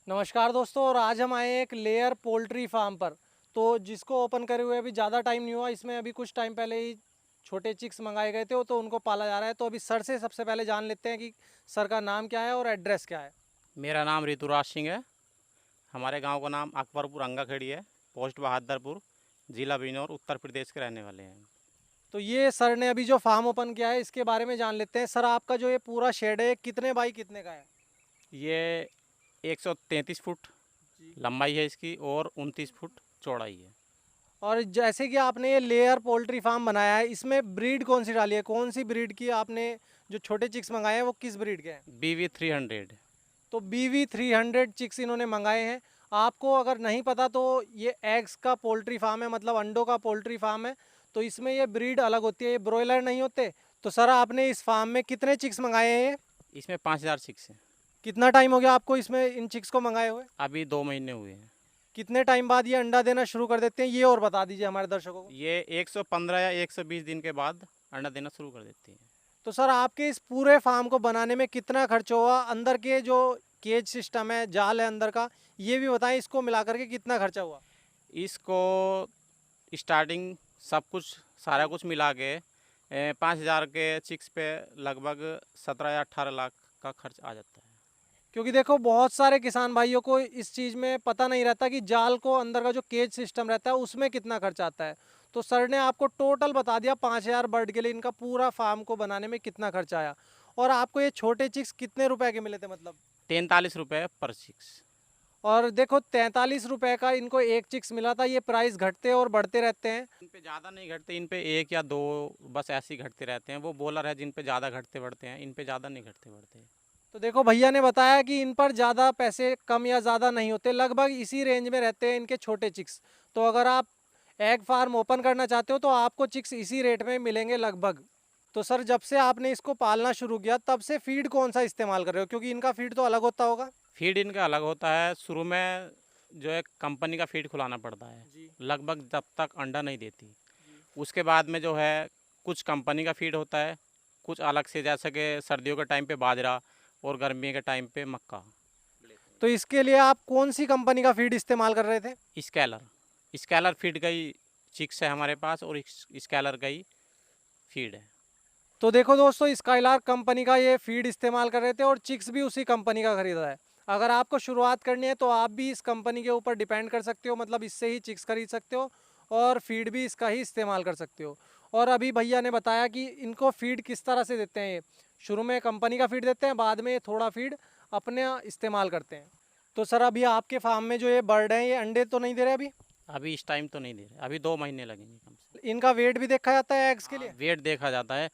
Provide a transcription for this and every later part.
नमस्कार दोस्तों। और आज हम आए एक लेयर पोल्ट्री फार्म पर, तो जिसको ओपन करे हुए अभी ज़्यादा टाइम नहीं हुआ। इसमें अभी कुछ टाइम पहले ही छोटे चिक्स मंगाए गए थे, तो उनको पाला जा रहा है। तो अभी सर से सबसे पहले जान लेते हैं कि सर का नाम क्या है और एड्रेस क्या है। मेरा नाम ऋतुराज सिंह है। हमारे गांव का नाम अकबरपुर अंगाखेड़ी है। पोस्ट बहादुरपुर, जिला बिजनौर, उत्तर प्रदेश के रहने वाले हैं। तो ये सर ने अभी जो फार्म ओपन किया है इसके बारे में जान लेते हैं। सर, आपका जो ये पूरा शेड है कितने बाई कितने का है? ये 133 फुट जी। लंबाई है इसकी और 29 फुट चौड़ाई है। और जैसे कि आपने ये लेयर पोल्ट्री फार्म बनाया है, इसमें ब्रीड कौन सी डाली है? कौन सी ब्रीड की आपने जो छोटे चिक्स मंगाए हैं वो किस ब्रीड के हैं? BV 300। तो BV 300 चिक्स इन्होंने मंगाए हैं। आपको अगर नहीं पता तो ये एग्स का पोल्ट्री फार्म है, मतलब अंडों का पोल्ट्री फार्म है। तो इसमें ये ब्रीड अलग होती है, ये ब्रॉयलर नहीं होते। तो सर, आपने इस फार्म में कितने चिक्स मंगाए हैं ये? इसमें 5000 चिक्स हैं। कितना टाइम हो गया आपको इसमें इन चिक्स को मंगाए हुए? अभी 2 महीने हुए हैं। कितने टाइम बाद ये अंडा देना शुरू कर देते हैं, ये और बता दीजिए हमारे दर्शकों को। ये 115 या 120 दिन के बाद अंडा देना शुरू कर देती हैं। तो सर, आपके इस पूरे फार्म को बनाने में कितना खर्च हुआ? अंदर के जो केज सिस्टम है, जाल है अंदर का, ये भी बताएं। इसको मिला करके कितना खर्चा हुआ? इसको स्टार्टिंग सब कुछ सारा कुछ मिला के 5000 के चिक्स पे लगभग 17 या 18 लाख का खर्च आ जाता है। क्योंकि देखो, बहुत सारे किसान भाइयों को इस चीज़ में पता नहीं रहता कि जाल को अंदर का जो केज सिस्टम रहता है उसमें कितना खर्च आता है। तो सर ने आपको टोटल बता दिया 5000 बर्ड के लिए इनका पूरा फार्म को बनाने में कितना खर्चा आया। और आपको ये छोटे चिक्स कितने रुपए के मिले थे मतलब? 43 रुपये पर चिक्स। और देखो, 43 रुपए का इनको एक चिक्स मिला था। ये प्राइस घटते और बढ़ते रहते हैं। इन पे ज़्यादा नहीं घटते, इन पे एक या दो बस ऐसे ही घटते रहते हैं। वो बॉलर है जिन पे ज़्यादा घटते बढ़ते हैं, इन पे ज़्यादा नहीं घटते बढ़ते। तो देखो, भैया ने बताया कि इन पर ज़्यादा पैसे कम या ज़्यादा नहीं होते, लगभग इसी रेंज में रहते हैं इनके छोटे चिक्स। तो अगर आप एग फार्म ओपन करना चाहते हो तो आपको चिक्स इसी रेट में मिलेंगे लगभग। तो सर, जब से आपने इसको पालना शुरू किया तब से फीड कौन सा इस्तेमाल कर रहे हो? क्योंकि इनका फीड तो अलग होता होगा। फीड इनका अलग होता है। शुरू में जो है कंपनी का फीड खुलाना पड़ता है, जी। लगभग जब तक अंडा नहीं देती। जी। उसके बाद में जो है कुछ कंपनी का फीड होता है, कुछ अलग से, जैसे कि सर्दियों के टाइम पे बाजरा और गर्मी के टाइम पे मक्का। तो इसके लिए आप कौन सी कंपनी का फीड इस्तेमाल कर रहे थे? स्कैलर स्कैलर फीड का ही चिक्स है हमारे पास, और स्कैलर का ही फीड है। तो देखो दोस्तों, स्काईलार्क कंपनी का ये फीड इस्तेमाल कर रहे थे और चिक्स भी उसी कंपनी का खरीदा है। अगर आपको शुरुआत करनी है तो आप भी इस कंपनी के ऊपर डिपेंड कर सकते हो, मतलब इससे ही चिक्स खरीद सकते हो और फीड भी इसका ही इस्तेमाल कर सकते हो। और अभी भैया ने बताया कि इनको फीड किस तरह से देते हैं। ये शुरू में कंपनी का फीड देते हैं, बाद में थोड़ा फीड अपने इस्तेमाल करते हैं। तो सर, अभी आपके फार्म में जो ये बर्ड हैं ये अंडे तो नहीं दे रहे अभी? अभी इस टाइम तो नहीं दे रहे, अभी 2 महीने लगेंगे कम से। इनका वेट भी देखा जाता है एग्स के हाँ, लिए? वेट देखा जाता है।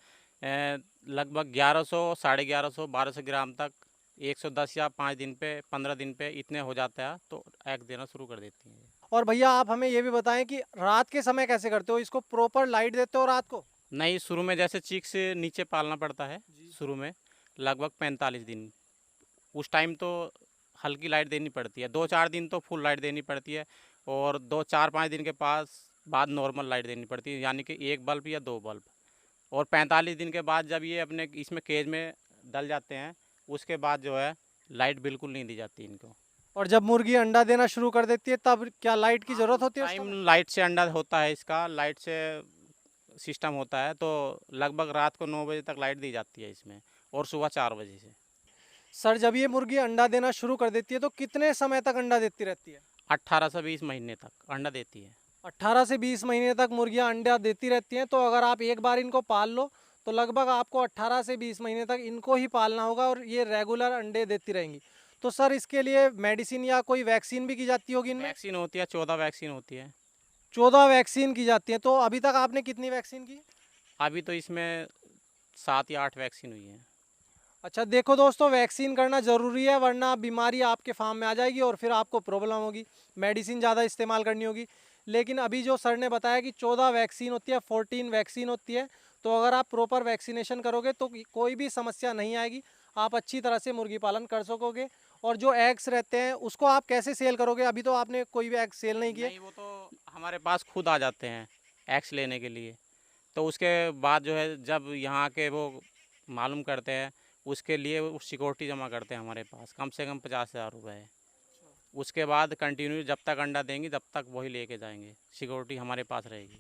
लगभग 1100, 1150, 1200 ग्राम तक 110 या 5 दिन पे, 15 दिन पे इतने हो जाता है तो एग देना शुरू कर देती हैं। और भैया, आप हमें ये भी बताएं कि रात के समय कैसे करते हो? इसको प्रॉपर लाइट देते हो रात को? नहीं, शुरू में जैसे चीक से नीचे पालना पड़ता है। जी। शुरू में लगभग 45 दिन, उस टाइम तो हल्की लाइट देनी पड़ती है। 2-4 दिन तो फुल लाइट देनी पड़ती है, और 2-4-5 दिन के पास बाद नॉर्मल लाइट देनी पड़ती है, यानी कि 1 बल्ब या 2 बल्ब। और 45 दिन के बाद जब ये अपने इसमें केज में डल जाते हैं, उसके बाद जो है लाइट बिल्कुल नहीं दी जाती इनको। और जब मुर्गी अंडा देना शुरू कर देती है तब क्या लाइट की हाँ, ज़रूरत उस होती है उस टाइम समय? लाइट से अंडा होता है, इसका लाइट से सिस्टम होता है। तो लगभग रात को 9 बजे तक लाइट दी जाती है इसमें, और सुबह 4 बजे से। सर, जब ये मुर्गी अंडा देना शुरू कर देती है तो कितने समय तक अंडा देती रहती है? 18 से 20 महीने तक अंडा देती है। 18 से 20 महीने तक मुर्गियां अंडा देती रहती हैं। तो अगर आप एक बार इनको पाल लो तो लगभग आपको 18 से 20 महीने तक इनको ही पालना होगा और ये रेगुलर अंडे देती रहेंगी। तो सर, इसके लिए मेडिसिन या कोई वैक्सीन भी की जाती होगी इनमें? वैक्सीन होती है, 14 वैक्सीन होती है। 14 वैक्सीन की जाती है। तो अभी तक आपने कितनी वैक्सीन की? अभी तो इसमें 7 या 8 वैक्सीन हुई है। अच्छा, देखो दोस्तों, वैक्सीन करना ज़रूरी है, वरना बीमारी आपके फार्म में आ जाएगी और फिर आपको प्रॉब्लम होगी, मेडिसिन ज़्यादा इस्तेमाल करनी होगी। लेकिन अभी जो सर ने बताया कि 14 वैक्सीन होती है, 14 वैक्सीन होती है। तो अगर आप प्रॉपर वैक्सीनेशन करोगे तो कोई भी समस्या नहीं आएगी, आप अच्छी तरह से मुर्गी पालन कर सकोगे। और जो एग्स रहते हैं उसको आप कैसे सेल करोगे? अभी तो आपने कोई भी एग सेल नहीं किए। नहीं, वो तो हमारे पास खुद आ जाते हैं एक्स लेने के लिए। तो उसके बाद जो है जब यहाँ के वो मालूम करते हैं, उसके लिए वो सिक्योरिटी जमा करते हैं हमारे पास, कम से कम 50,000 रुपये है। उसके बाद कंटिन्यू जब तक अंडा देंगी तब तक वही लेके जाएंगे, सिक्योरिटी हमारे पास रहेगी।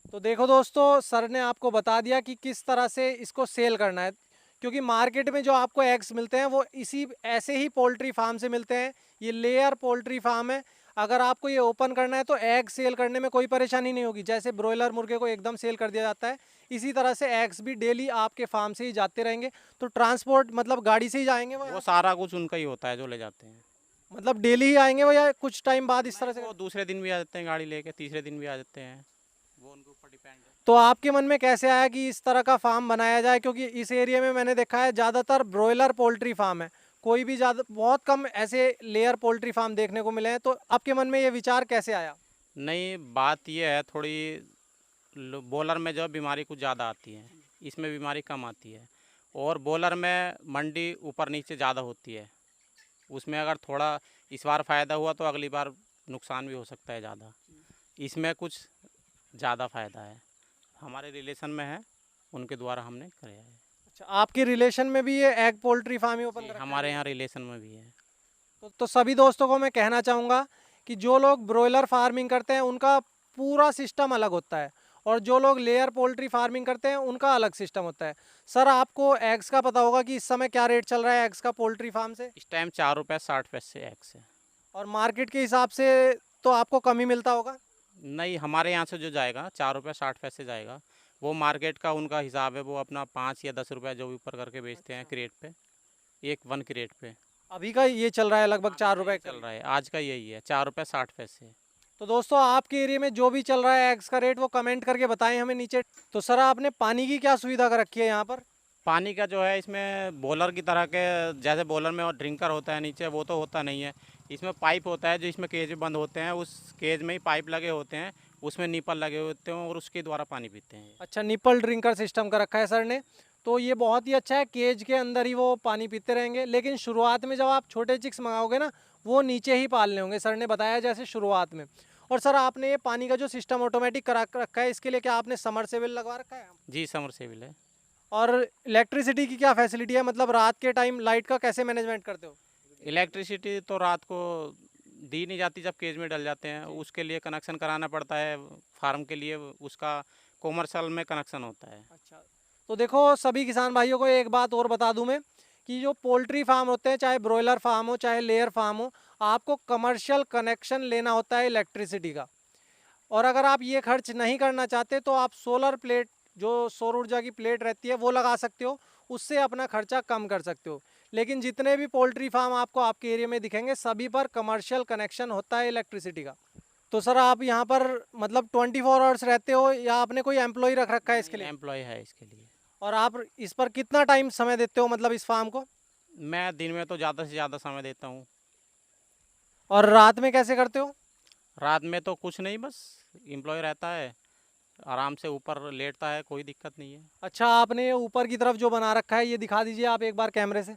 तो देखो दोस्तों, सर ने आपको बता दिया कि किस तरह से इसको सेल करना है, क्योंकि मार्केट में जो आपको एग्स मिलते हैं वो इसी ऐसे ही पोल्ट्री फार्म से मिलते हैं। ये लेयर पोल्ट्री फार्म है। अगर आपको ये ओपन करना है तो एग सेल करने में कोई परेशानी नहीं होगी। जैसे ब्रॉयलर मुर्गे को एकदम सेल कर दिया जाता है, इसी तरह से एग्स भी डेली आपके फार्म से ही जाते रहेंगे। तो ट्रांसपोर्ट मतलब गाड़ी से ही जाएंगे वो वो सारा कुछ उनका ही होता है जो ले जाते हैं। मतलब डेली ही आएंगे वो, या कुछ टाइम बाद इस तरह से? वो दूसरे दिन भी आ जाते हैं गाड़ी लेके, तीसरे दिन भी आ जाते हैं, वो उनके ऊपर डिपेंड है। तो आपके मन में कैसे आया कि इस तरह का फार्म बनाया जाए? क्योंकि इस एरिया में मैंने देखा है ज़्यादातर ब्रॉयलर पोल्ट्री फार्म है, कोई भी ज़्यादा बहुत कम ऐसे लेयर पोल्ट्री फार्म देखने को मिले हैं। तो आपके मन में ये विचार कैसे आया? नहीं, बात ये है थोड़ी, बॉलर में जो बीमारी कुछ ज़्यादा आती है, इसमें बीमारी कम आती है। और बॉलर में मंडी ऊपर नीचे ज़्यादा होती है, उसमें अगर थोड़ा इस बार फ़ायदा हुआ तो अगली बार नुकसान भी हो सकता है ज़्यादा। इसमें कुछ ज़्यादा फ़ायदा है, हमारे रिलेशन में है, उनके द्वारा हमने कराया है। अच्छा, आपके रिलेशन में भी ये एग पोल्ट्री फार्म ही ओपन जी, कर रखा है? हमारे यहाँ रिलेशन में भी है। तो सभी दोस्तों को मैं कहना चाहूँगा कि जो लोग ब्रॉयलर फार्मिंग करते हैं उनका पूरा सिस्टम अलग होता है, और जो लोग लेयर पोल्ट्री फार्मिंग करते हैं उनका अलग सिस्टम होता है। सर, आपको एग्स का पता होगा कि इस समय क्या रेट चल रहा है एग्स का पोल्ट्री फार्म से? इस टाइम 4 रुपये 60 पैसे एग से। और मार्केट के हिसाब से तो आपको कम ही मिलता होगा? नहीं, हमारे यहाँ से जो जाएगा 4 रुपये 60 पैसे जाएगा, वो मार्केट का उनका हिसाब है, वो अपना 5 या 10 रुपये जो भी ऊपर करके बेचते हैं क्रेट पे, एक 1 क्रेट पे। अभी का ये चल रहा है लगभग 4 रुपए चल रहा है, आज का यही है 4 रुपये 60 पैसे। तो दोस्तों, आपके एरिया में जो भी चल रहा है एग्स का रेट वो कमेंट करके बताएं हमें नीचे। तो सर, आपने पानी की क्या सुविधा कर रखी है यहाँ पर? पानी का जो है इसमें बॉलर की तरह के, जैसे बॉलर में और ड्रिंकर होता है नीचे, वो तो होता नहीं है। इसमें पाइप होता है जो इसमें केज बंद होते हैं, उस केज में ही पाइप लगे होते हैं, उसमें निपल लगे होते हैं और उसके द्वारा पानी पीते हैं। अच्छा, निपल ड्रिंकर सिस्टम का रखा है सर ने। तो ये बहुत ही अच्छा है, केज के अंदर ही वो पानी पीते रहेंगे। लेकिन शुरुआत में जब आप छोटे चिक्स मंगाओगे ना, वो नीचे ही पालने होंगे, सर ने बताया जैसे शुरुआत में। और सर, आपने ये पानी का जो सिस्टम ऑटोमेटिक करा रखा है, इसके लिए क्या आपने समरसेबल लगवा रखा है? जी, समरसेबल है। और इलेक्ट्रिसिटी की क्या फैसिलिटी है? मतलब रात के टाइम लाइट का कैसे मैनेजमेंट करते हो? इलेक्ट्रिसिटी तो रात को दी नहीं जाती जब केज में डल जाते हैं, उसके लिए कनेक्शन कराना पड़ता है फार्म के लिए, उसका कॉमर्शियल में कनेक्शन होता है। अच्छा, तो देखो सभी किसान भाइयों को एक बात और बता दूं मैं, कि जो पोल्ट्री फार्म होते हैं, चाहे ब्रॉयलर फार्म हो चाहे लेयर फार्म हो, आपको कमर्शियल कनेक्शन लेना होता है इलेक्ट्रिसिटी का। और अगर आप ये खर्च नहीं करना चाहते तो आप सोलर प्लेट, जो सौर ऊर्जा की प्लेट रहती है, वो लगा सकते हो, उससे अपना खर्चा कम कर सकते हो। लेकिन जितने भी पोल्ट्री फार्म आपको आपके एरिया में दिखेंगे, सभी पर कमर्शियल कनेक्शन होता है इलेक्ट्रिसिटी का। तो सर, आप यहाँ पर मतलब 24 आवर्स रहते हो, या आपने कोई एम्प्लॉय रख रखा है इसके लिए? एम्प्लॉय है इसके लिए। और आप इस पर कितना टाइम समय देते हो, मतलब इस फार्म को? मैं दिन में तो ज़्यादा से ज़्यादा समय देता हूँ। और रात में कैसे करते हो? रात में तो कुछ नहीं, बस एम्प्लॉय रहता है, आराम से ऊपर लेटता है, कोई दिक्कत नहीं है। अच्छा, आपने ये ऊपर की तरफ जो बना रखा है, ये दिखा दीजिए आप एक बार कैमरे से।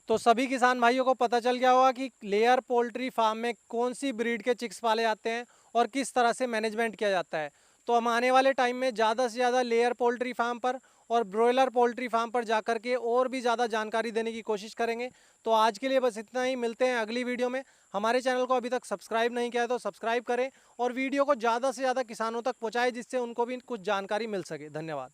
तो सभी किसान भाइयों को पता चल गया होगा कि लेयर पोल्ट्री फार्म में कौन सी ब्रीड के चिक्स पाले जाते हैं और किस तरह से मैनेजमेंट किया जाता है। तो हम आने वाले टाइम में ज़्यादा से ज़्यादा लेयर पोल्ट्री फार्म पर और ब्रॉयलर पोल्ट्री फार्म पर जाकर के और भी ज़्यादा जानकारी देने की कोशिश करेंगे। तो आज के लिए बस इतना ही, मिलते हैं अगली वीडियो में। हमारे चैनल को अभी तक सब्सक्राइब नहीं किया है तो सब्सक्राइब करें, और वीडियो को ज़्यादा से ज़्यादा किसानों तक पहुँचाएँ, जिससे उनको भी कुछ जानकारी मिल सके। धन्यवाद।